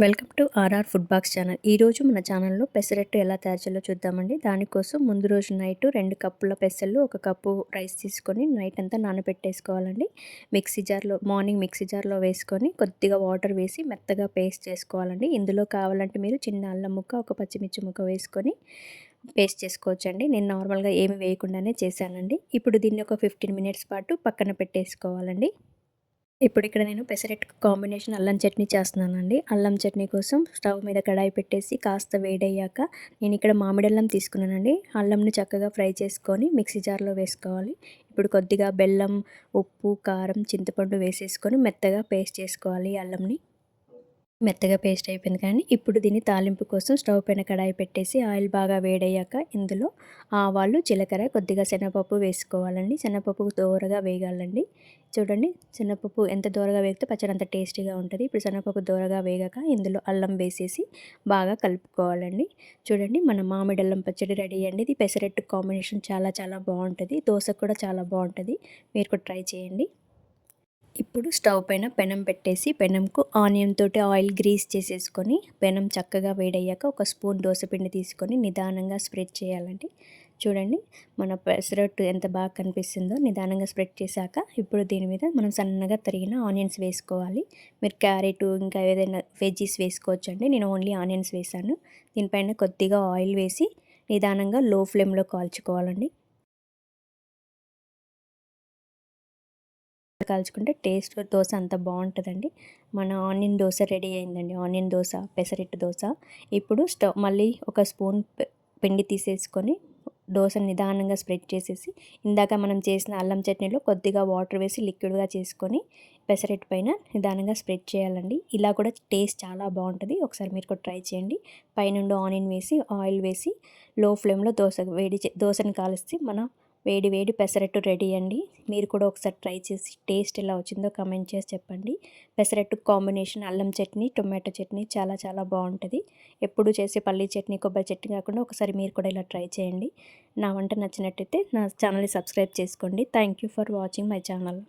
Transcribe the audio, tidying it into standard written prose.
Welcome to RR food box channel. ఈరోజు మన ఛానల్లో పెసరట్టు ఎలా తయారు చేయాలో చూద్దామండి. దానికోసం ముందు రోజు నైట్ 2 కప్పుల పెసలు, 1 కప్పు రైస్ తీసుకొని నైట్ అంతా నానబెట్టేసుకోవాలండి. మార్నింగ్ మిక్సీ జార్లో వేసుకొని కొద్దిగా వాటర్ వేసి మెత్తగా పేస్ట్ చేసుకోవాలండి. ఇందులో కావాలంటే మీరు చిన్న అల్లం ముక్క, ఒక పచ్చిమిర్చి ముక్క వేసుకొని పేస్ట్ చేసుకోవచ్చండి. నేను నార్మల్గా ఏమి వేయకుండానే చేశానండి. ఇప్పుడు దీన్ని ఒక 15 మినిట్స్ పాటు పక్కన పెట్టేసుకోవాలండి. ఇప్పుడు ఇక్కడ నేను పెసరట్టు కాంబినేషన్ అల్లం చట్నీ చేస్తున్నానండి. అల్లం చట్నీ కోసం స్టవ్ మీద కడాయి పెట్టేసి కాస్త వేడయ్యాక నేను ఇక్కడ మామిడల్లం తీసుకున్నానండి. అల్లంని చక్కగా ఫ్రై చేసుకొని మిక్సీ జార్లో వేసుకోవాలి. ఇప్పుడు కొద్దిగా బెల్లం, ఉప్పు, కారం, చింతపండు వేసేసుకొని మెత్తగా పేస్ట్ చేసుకోవాలి అల్లంని. మెత్తగా పేస్ట్ అయిపోయింది కానీ ఇప్పుడు దీన్ని తాలింపు కోసం స్టవ్ పైన కడాయి పెట్టేసి ఆయిల్ బాగా వేడయ్యాక ఇందులో ఆవాలు, జీలకర్ర, కొద్దిగా శనగపప్పు వేసుకోవాలండి. శనగపప్పు దోరగా వేగాలండి. చూడండి, శనగపప్పు ఎంత దోరగా వేగితే పచ్చడి అంత టేస్టీగా ఉంటుంది. ఇప్పుడు శనగపప్పు దోరగా వేగాక ఇందులో అల్లం వేసేసి బాగా కలుపుకోవాలండి. చూడండి, మన మామిడి అల్లం పచ్చడి రెడీ అండి. ఇది పెసరట్టు కాంబినేషన్ చాలా చాలా బాగుంటుంది. దోశకు కూడా చాలా బాగుంటుంది. మీరు కూడా ట్రై చేయండి. ఇప్పుడు స్టవ్ పైన పెనం పెట్టేసి పెనంకు ఆనియన్ తోటి ఆయిల్ గ్రీస్ చేసేసుకొని పెనం చక్కగా వేడయ్యాక ఒక స్పూన్ దోసపిండి తీసుకొని నిదానంగా స్ప్రెడ్ చేయాలండి. చూడండి, మన పెసరట్టు ఎంత బాగా కనిపిస్తుందో. నిదానంగా స్ప్రెడ్ చేశాక ఇప్పుడు దీని మీద మనం సన్నగా తరిగిన ఆనియన్స్ వేసుకోవాలి. మీరు క్యారెట్ ఇంకా ఏదైనా వెజ్జీస్ వేసుకోవచ్చండి. నేను ఓన్లీ ఆనియన్స్ వేసాను. దీనిపైన కొద్దిగా ఆయిల్ వేసి నిదానంగా లో ఫ్లేమ్లో కాల్చుకోవాలండి. కాల్చుకుంటే టేస్ట్ దోశ అంత బాగుంటుందండి. మన ఆనియన్ దోశ రెడీ అయిందండి. ఆనియన్ దోశ, పెసరట్టు దోశ. ఇప్పుడు మళ్ళీ ఒక స్పూన్ పిండి తీసేసుకొని దోశను నిదానంగా స్ప్రెడ్ చేసేసి ఇందాక మనం చేసిన అల్లం చట్నీలో కొద్దిగా వాటర్ వేసి లిక్విడ్గా చేసుకొని పెసరట్టు పైన నిదానంగా స్ప్రెడ్ చేయాలండి. ఇలా కూడా టేస్ట్ చాలా బాగుంటుంది. ఒకసారి మీరు కూడా ట్రై చేయండి. పైనుండి ఆనియన్ వేసి ఆయిల్ వేసి లో ఫ్లేమ్లో దోశని కాలిస్తే మన వేడి వేడి పెసరట్టు రెడీ అండి. మీరు కూడా ఒకసారి ట్రై చేసి టేస్ట్ ఎలా వచ్చిందో కామెంట్ చేసి చెప్పండి. పెసరట్టు కాంబినేషన్ అల్లం చట్నీ, టొమాటో చట్నీ చాలా చాలా బాగుంటుంది. ఎప్పుడు చేసే పల్లీ చట్నీ, కొబ్బరి చట్నీ కాకుండా ఒకసారి మీరు కూడా ఇలా ట్రై చేయండి. నా వంట నచ్చినట్టయితే నా ఛానల్ని సబ్స్క్రైబ్ చేసుకోండి. Thank you for watching my channel.